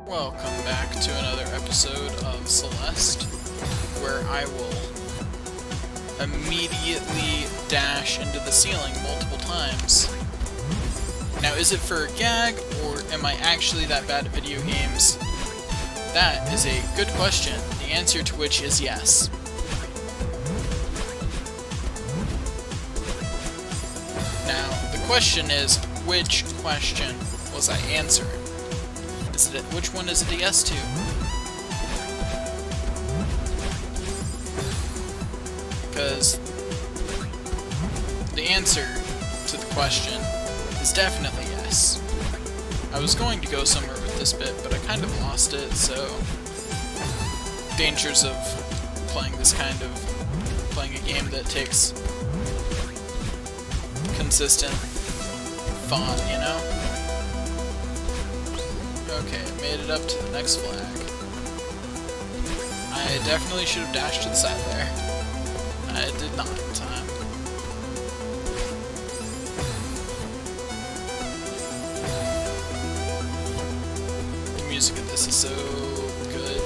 Welcome back to another episode of Celeste, where I will immediately dash into the ceiling multiple times. Now, is it for a gag, or am I actually that bad at video games? That is a good question, the answer to which is yes. Now, the question is, which question was I answering? Which one is it a yes to? Because the answer to the question is definitely yes. I was going to go somewhere with this bit, but I kind of lost it, so dangers of playing a game that takes consistent thought, you know? Okay, made it up to the next flag. I definitely should have dashed to the side there. I did not in time. The music of this is so good.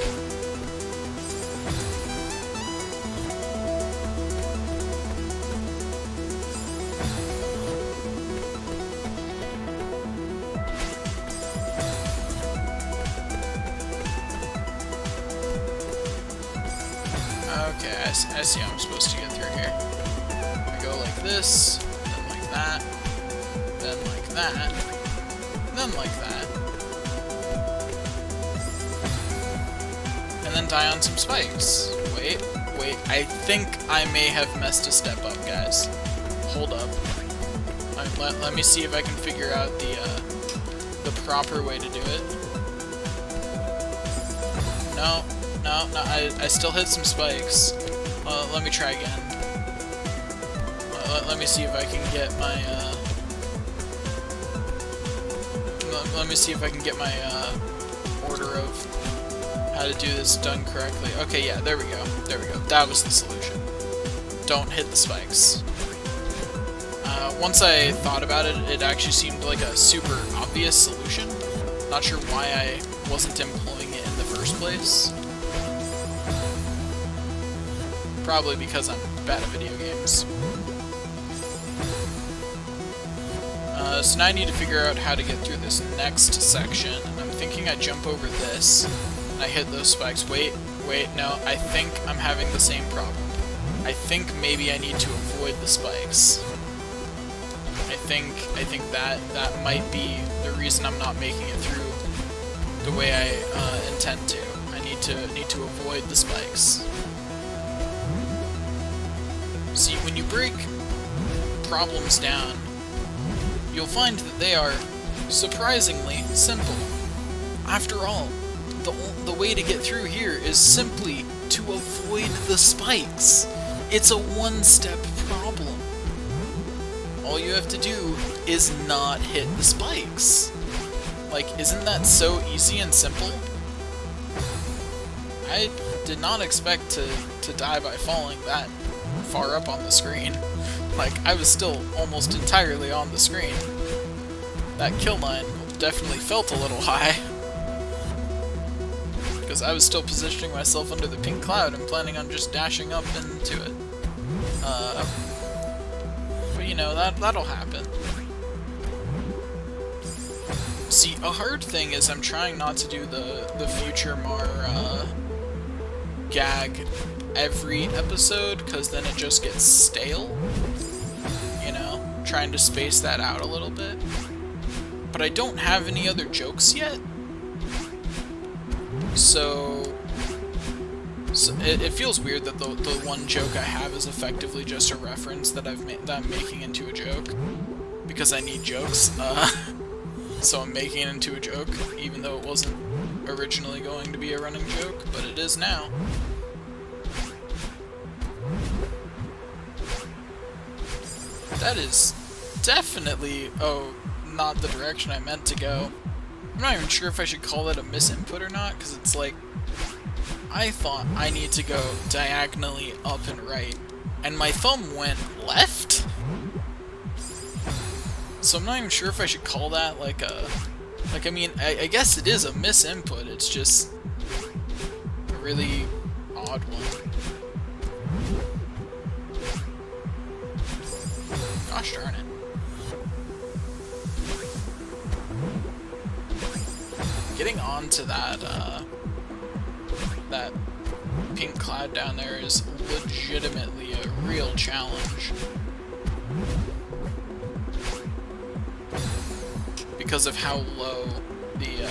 Okay, I see how I'm supposed to get through here. I go like this, then like that, then like that, then like that. And then die on some spikes. Wait, I think I may have messed a step up, guys. Hold up. Let me see if I can figure out the proper way to do it. No, I still hit some spikes. Let me try again. Let me see if I can get my, let me see if I can get my, order of how to do this done correctly. Okay, yeah, there we go. That was the solution. Don't hit the spikes. Once I thought about it, it actually seemed like a super obvious solution. Not sure why I wasn't employing it in the first place. Probably because I'm bad at video games. So now I need to figure out how to get through this next section. I'm thinking I jump over this, and I hit those spikes. Wait, no, I think I'm having the same problem. I think maybe I need to avoid the spikes. I think that might be the reason I'm not making it through the way I intend to. I need to avoid the spikes. See, when you break problems down, you'll find that they are surprisingly simple. After all, the way to get through here is simply to avoid the spikes. It's a one-step problem. All you have to do is not hit the spikes. Like, isn't that so easy and simple? I did not expect to die by falling that far up on the screen. Like, I was still almost entirely on the screen. That kill line definitely felt a little high. Because I was still positioning myself under the pink cloud and planning on just dashing up into it. But you know, that'll happen. See, a hard thing is I'm trying not to do the Future Mar gag every episode, because then it just gets stale. You know, trying to space that out a little bit. But I don't have any other jokes yet. So it feels weird that the one joke I have is effectively just a reference that I'm making into a joke. Because I need jokes. So I'm making it into a joke, even though it wasn't originally going to be a running joke, but it is now. That is definitely, not the direction I meant to go. I'm not even sure if I should call that a misinput or not, because it's like, I thought I need to go diagonally up and right, and my thumb went left? So I'm not even sure if I should call that like a Like, I mean, I guess it is a misinput, it's just a really odd one. Gosh darn it. Getting onto that, that pink cloud down there is legitimately a real challenge. Because of how low the,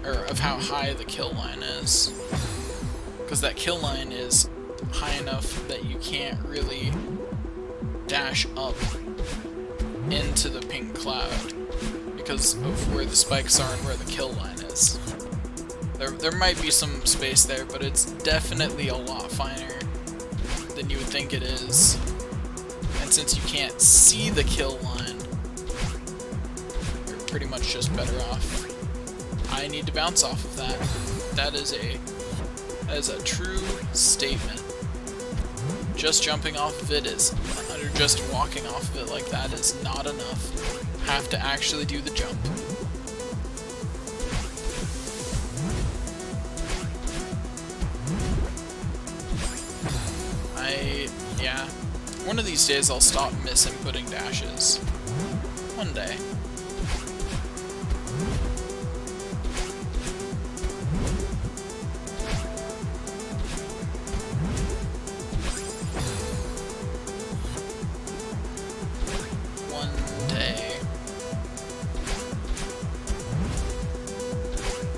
or of how high the kill line is. Because that kill line is high enough that you can't really dash up into the pink cloud because of where the spikes are and where the kill line is. There might be some space there, but it's definitely a lot finer than you would think it is. And since you can't see the kill line, you're pretty much just better off. I need to bounce off of that. That is a true statement. Just jumping off of it is, or just walking off of it like that is not enough. Have to actually do the jump. Yeah. One of these days I'll stop misinputting dashes. One day.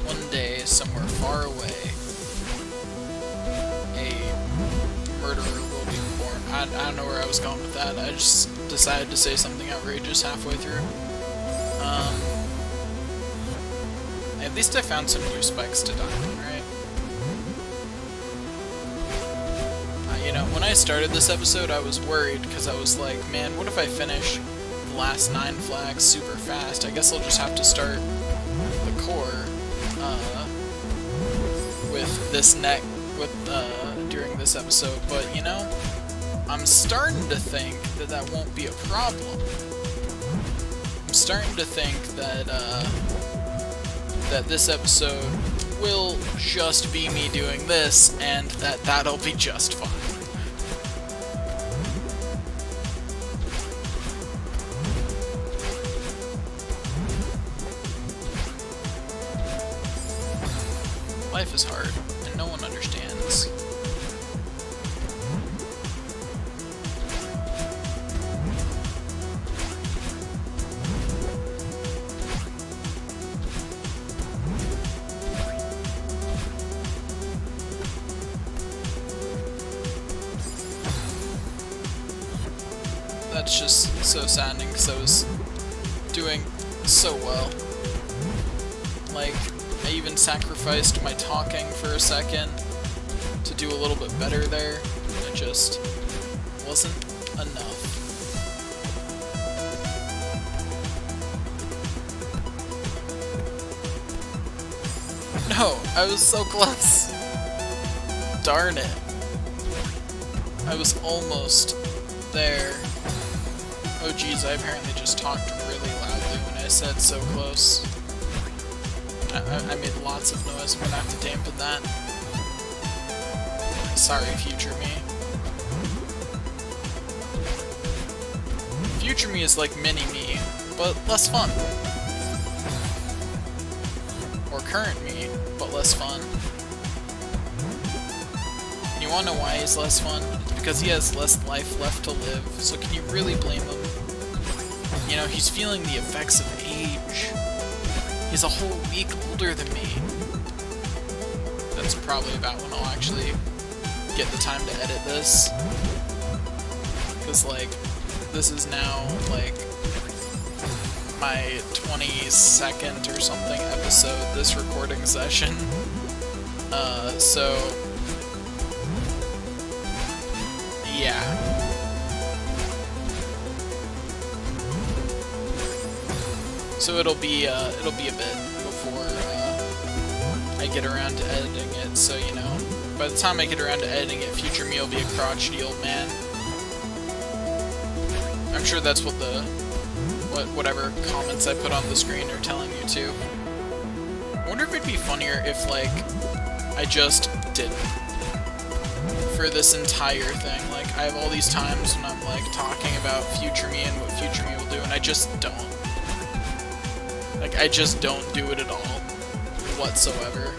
One day, somewhere far away, a murderer will be born. I don't know where I was going with that. I just decided to say something outrageous halfway through. At least I found some new spikes to die on, right? You know, when I started this episode, I was worried because I was like, man, what if I finish the last 9 flags super fast? I guess I'll just have to start the core with this during this episode. But you know, I'm starting to think that that won't be a problem. I'm starting to think that that this episode will just be me doing this, and that'll be just fine. Life is hard, and no one understands. That's just so saddening because I was doing so well. Like, I even sacrificed my talking for a second to do a little bit better there, and it just wasn't enough. No, I was so close. Darn it. I was almost there. Oh geez, I apparently just talked really loudly when I said so close. I made lots of noise. I'm gonna have to dampen that. Sorry, future me. Future me is like mini me, but less fun. Or current me, but less fun. And you wanna know why he's less fun? It's because he has less life left to live, so can you really blame him? You know, he's feeling the effects of age. He's a whole week older than me. That's probably about when I'll actually get the time to edit this. Because, like, this is now, like, my 22nd or something episode, this recording session. So... yeah. So it'll be a bit before I get around to editing it. So, you know, by the time I get around to editing it, future me will be a crotchety old man. I'm sure that's what the whatever comments I put on the screen are telling you to. I wonder if it'd be funnier if, like, I just didn't. For this entire thing. Like, I have all these times when I'm, like, talking about future me and what future me will do, and I just don't. Like, I just don't do it at all. Whatsoever.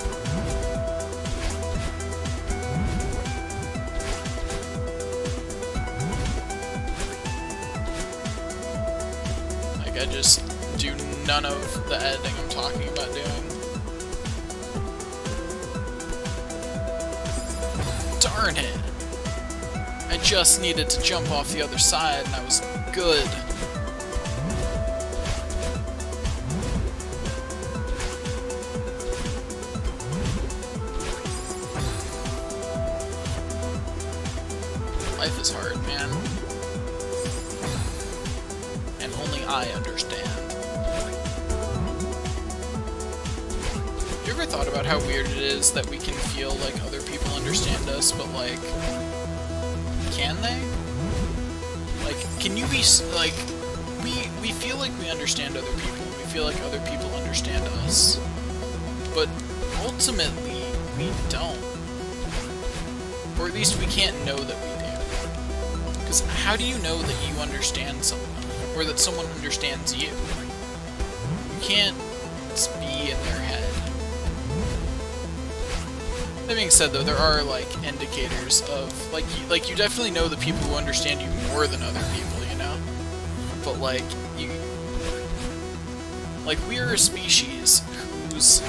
Like, I just do none of the editing I'm talking about doing. Darn it! I just needed to jump off the other side and I was good. Life is hard, man. And only I understand. You ever thought about how weird it is that we can feel like other people understand us, but, like, can they? Like, can you be, like, we feel like we understand other people, we feel like other people understand us, but ultimately, we don't. Or at least we can't know that we do. Because how do you know that you understand someone, or that someone understands you? You can't be in their head. That being said, though, there are, like, indicators of, like you definitely know the people who understand you more than other people, you know? But, like, we are a species whose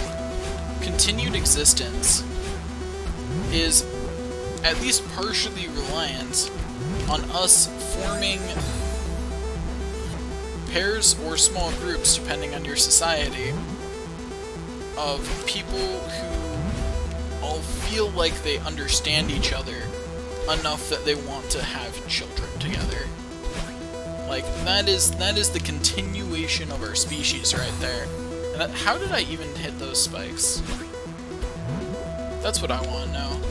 continued existence is at least partially reliant on us forming pairs or small groups, depending on your society, of people who all feel like they understand each other enough that they want to have children together. Like, that is the continuation of our species right there. And how did I even hit those spikes? That's what I want to know.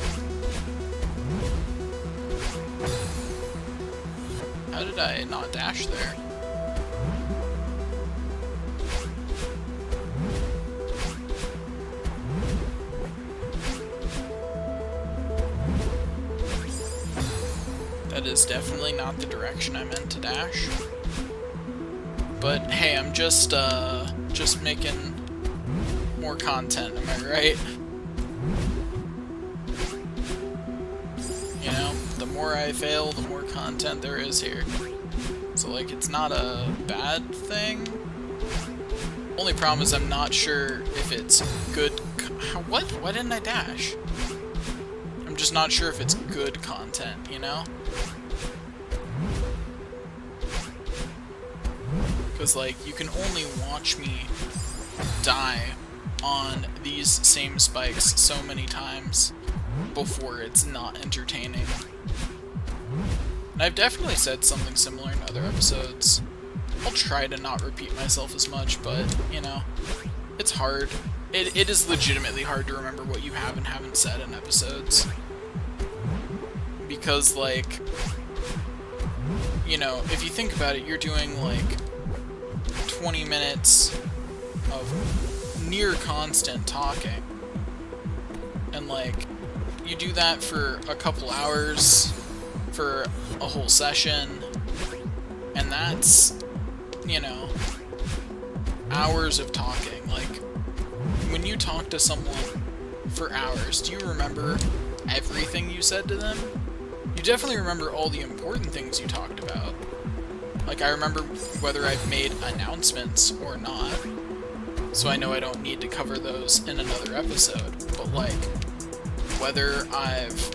How did I not dash there? That is definitely not the direction I meant to dash. But hey, I'm just making more content, am I right? You know, the more I fail, the more content there is here. So, like, it's not a bad thing. Only problem is I'm not sure if it's good. What? Why didn't I dash? I'm just not sure if it's good content, you know? Because, like, you can only watch me die on these same spikes so many times before it's not entertaining. And I've definitely said something similar in other episodes. I'll try to not repeat myself as much, but, you know, it's hard. It is legitimately hard to remember what you have and haven't said in episodes. Because, like, you know, if you think about it, you're doing, like, 20 minutes of near constant talking. And, like, you do that for a couple hours for a whole session, and that's, you know, hours of talking. Like, when you talk to someone for hours, do you remember everything you said to them? You definitely remember all the important things you talked about. Like, I remember whether I've made announcements or not, so I know I don't need to cover those in another episode. But, like, whether I've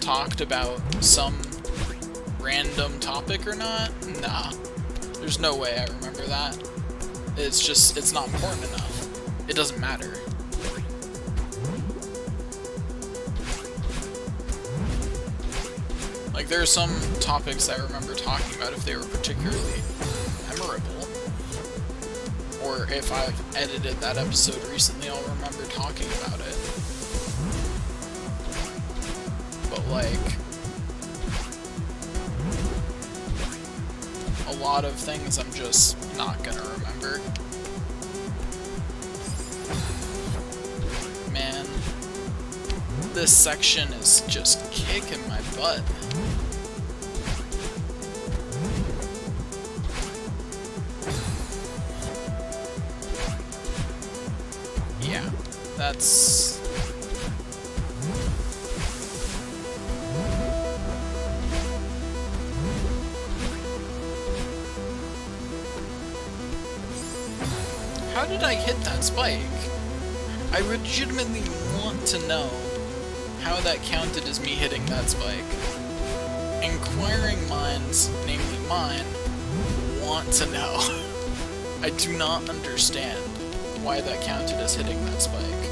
talked about some random topic or not, nah. There's no way I remember that. It's just, it's not important enough. It doesn't matter. Like, there are some topics I remember talking about if they were particularly memorable. Or if I've edited that episode recently, I'll remember talking about it. But, like, a lot of things I'm just not gonna remember. Man, this section is just kicking my butt. Yeah, that's... How did I hit that spike? I legitimately want to know how that counted as me hitting that spike. Inquiring minds, namely mine, want to know. I do not understand why that counted as hitting that spike.